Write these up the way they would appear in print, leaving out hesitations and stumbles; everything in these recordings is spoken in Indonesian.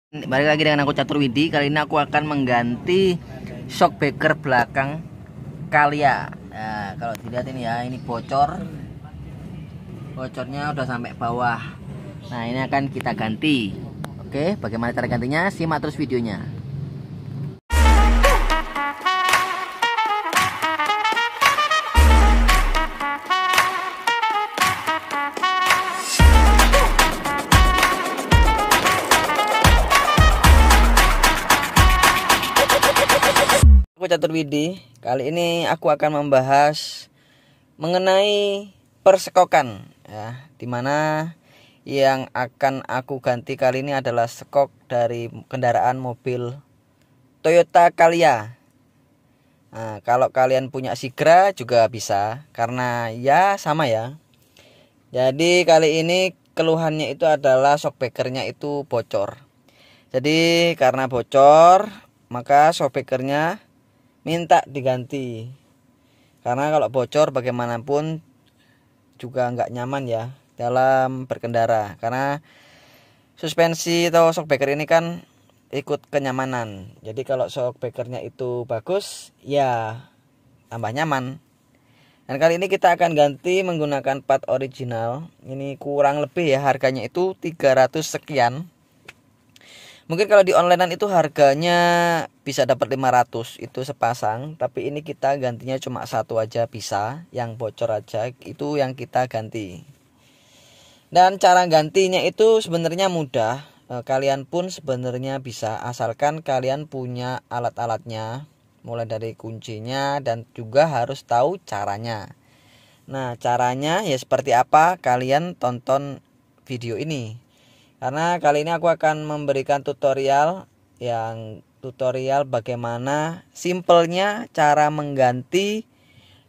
Balik lagi dengan aku Catur Widi. Kali ini aku akan mengganti shock breaker belakang Calya. Nah, kalau dilihat ini ya, ini bocornya udah sampai bawah. Nah, ini akan kita ganti. Oke, bagaimana cara gantinya? Simak terus videonya. Aku Catur Widi. Kali ini aku akan membahas mengenai persekokan ya, dimana yang akan aku ganti kali ini adalah skok dari kendaraan mobil Toyota Calya. Nah, kalau kalian punya Sigra juga bisa, karena ya sama ya. Jadi kali ini keluhannya itu adalah shock breakernya itu bocor. Jadi karena bocor, maka shock breakernya minta diganti, karena kalau bocor bagaimanapun juga nggak nyaman ya dalam berkendara, karena suspensi atau shock breaker ini kan ikut kenyamanan. Jadi kalau shock breakernya itu bagus ya tambah nyaman. Dan kali ini kita akan ganti menggunakan part original. Ini kurang lebih ya harganya itu 300 sekian. Mungkin kalau di onlinean itu harganya bisa dapat 500 itu sepasang, tapi ini kita gantinya cuma satu aja bisa, yang bocor aja itu yang kita ganti. Dan cara gantinya itu sebenarnya mudah, kalian pun sebenarnya bisa, asalkan kalian punya alat-alatnya, mulai dari kuncinya dan juga harus tahu caranya. Nah, caranya ya seperti apa, kalian tonton video ini. Karena kali ini aku akan memberikan tutorial bagaimana simpelnya cara mengganti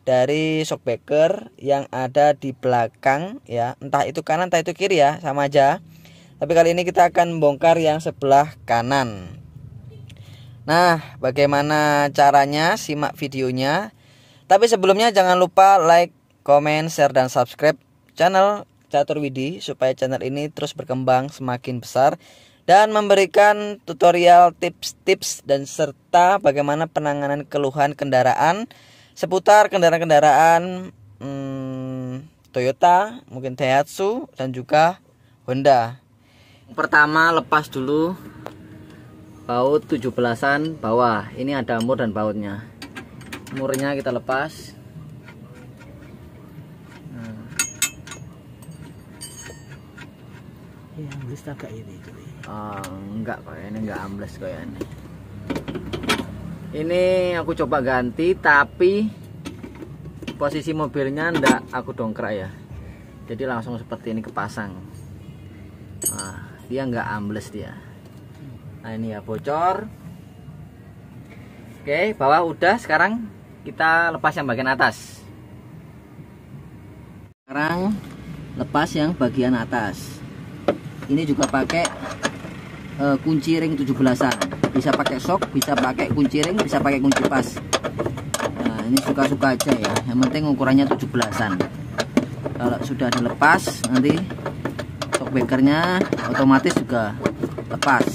dari shock breaker yang ada di belakang ya, entah itu kanan entah itu kiri ya, sama aja. Tapi kali ini kita akan bongkar yang sebelah kanan. Nah, bagaimana caranya? Simak videonya. Tapi sebelumnya jangan lupa like, comment, share dan subscribe channel Catur Widi supaya channel ini terus berkembang semakin besar dan memberikan tutorial, tips-tips dan serta bagaimana penanganan keluhan kendaraan seputar kendaraan-kendaraan Toyota, mungkin Daihatsu dan juga Honda. Pertama, lepas dulu baut 17-an bawah. Ini ada mur dan bautnya. Murnya kita lepas. Ambles agak ini. Enggak kok, ini enggak ambles kayak ini. Ini aku coba ganti, tapi posisi mobilnya enggak aku dongkrak ya. Jadi langsung seperti ini kepasang. Nah, dia enggak ambles dia. Nah, ini ya bocor. Oke, bawah udah. Sekarang kita lepas yang bagian atas. Sekarang lepas yang bagian atas. Ini juga pakai kunci ring 17-an. Bisa pakai shock, bisa pakai kunci ring, bisa pakai kunci pas. Nah, ini suka-suka aja ya. Yang penting ukurannya 17-an. Kalau sudah dilepas, nanti shock breakernya otomatis juga lepas.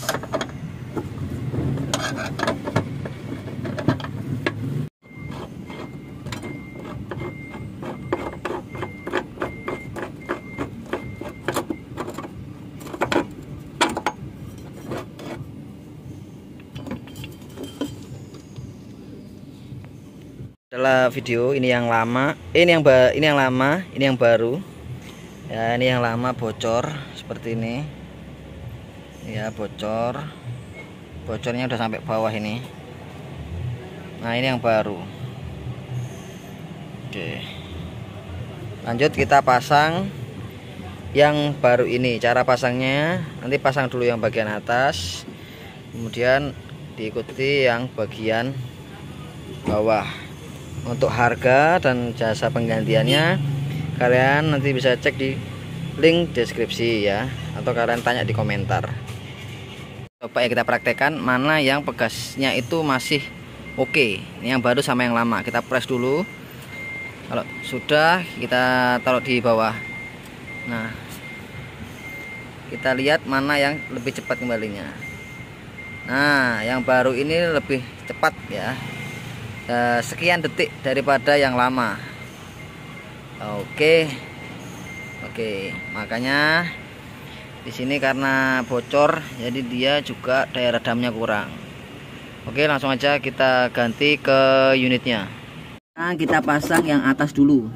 Adalah video ini yang lama, ini yang lama, ini yang baru ya. Ini yang lama bocor seperti ini ya, bocornya udah sampai bawah ini. Nah, ini yang baru. Oke, lanjut kita pasang yang baru ini. Cara pasangnya, nanti pasang dulu yang bagian atas, kemudian diikuti yang bagian bawah. Untuk harga dan jasa penggantiannya kalian nanti bisa cek di link deskripsi ya, atau kalian tanya di komentar. Coba ya kita praktekkan mana yang pegasnya itu masih oke. Ini yang baru sama yang lama. Kita press dulu. Kalau sudah, kita taruh di bawah. Nah, kita lihat mana yang lebih cepat kembalinya. Nah, yang baru ini lebih cepat ya, sekian detik daripada yang lama. Oke, makanya di sini karena bocor, jadi dia juga daya redamnya kurang. Oke, langsung aja kita ganti ke unitnya. Nah, kita pasang yang atas dulu.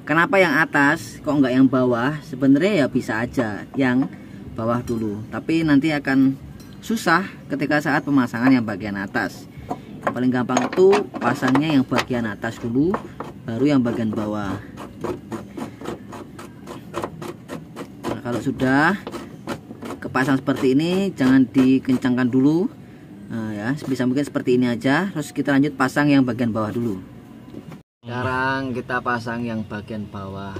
Kenapa yang atas kok nggak yang bawah? Sebenarnya ya bisa aja yang bawah dulu, tapi nanti akan susah ketika saat pemasangan yang bagian atas. Yang paling gampang itu pasangnya yang bagian atas dulu, baru yang bagian bawah. Nah, kalau sudah kepasang seperti ini, jangan dikencangkan dulu. Nah, ya, sebisa mungkin seperti ini aja. Terus kita lanjut pasang yang bagian bawah dulu. Sekarang kita pasang yang bagian bawah.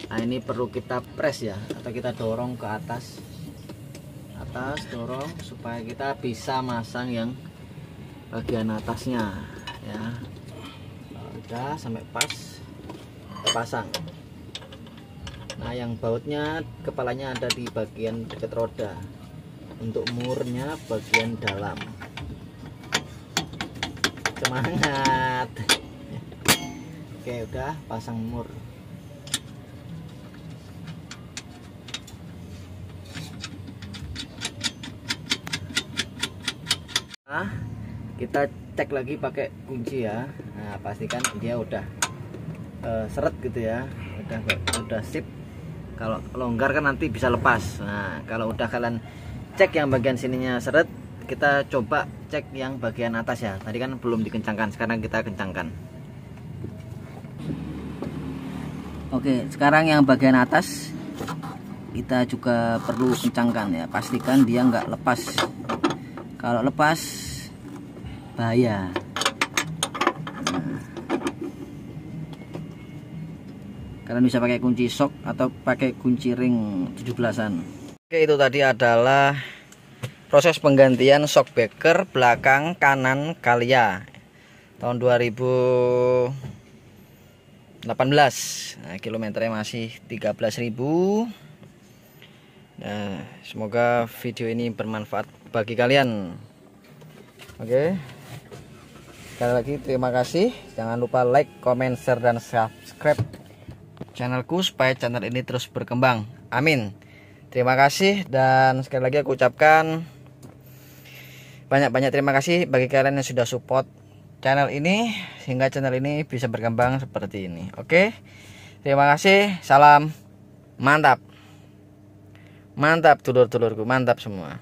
Nah, ini perlu kita press ya, atau kita dorong ke atas, dorong supaya kita bisa masang yang bagian atasnya ya. Udah sampai pas, kita pasang. Nah, yang bautnya kepalanya ada di bagian dekat roda, untuk murnya bagian dalam. Semangat. Oke, udah pasang mur. Nah, kita cek lagi pakai kunci ya. Nah, pastikan dia udah seret gitu ya, udah sip. Kalau longgar kan nanti bisa lepas. Nah, kalau udah kalian cek yang bagian sininya seret, kita coba cek yang bagian atas ya. Tadi kan belum dikencangkan, sekarang kita kencangkan. Oke, sekarang yang bagian atas kita juga perlu kencangkan ya. Pastikan dia nggak lepas. Kalau lepas bahaya. Nah, kalian bisa pakai kunci shock atau pakai kunci ring 17-an. Oke, itu tadi adalah proses penggantian shock breaker belakang kanan Calya tahun 2018. Nah, kilometernya masih 13.000. Nah, semoga video ini bermanfaat bagi kalian. Oke, sekali lagi terima kasih. Jangan lupa like, comment, share, dan subscribe channelku supaya channel ini terus berkembang. Amin. Terima kasih, dan sekali lagi aku ucapkan banyak-banyak terima kasih bagi kalian yang sudah support channel ini sehingga channel ini bisa berkembang seperti ini. Oke, terima kasih. Salam mantap, mantap dulur-dulurku, mantap semua.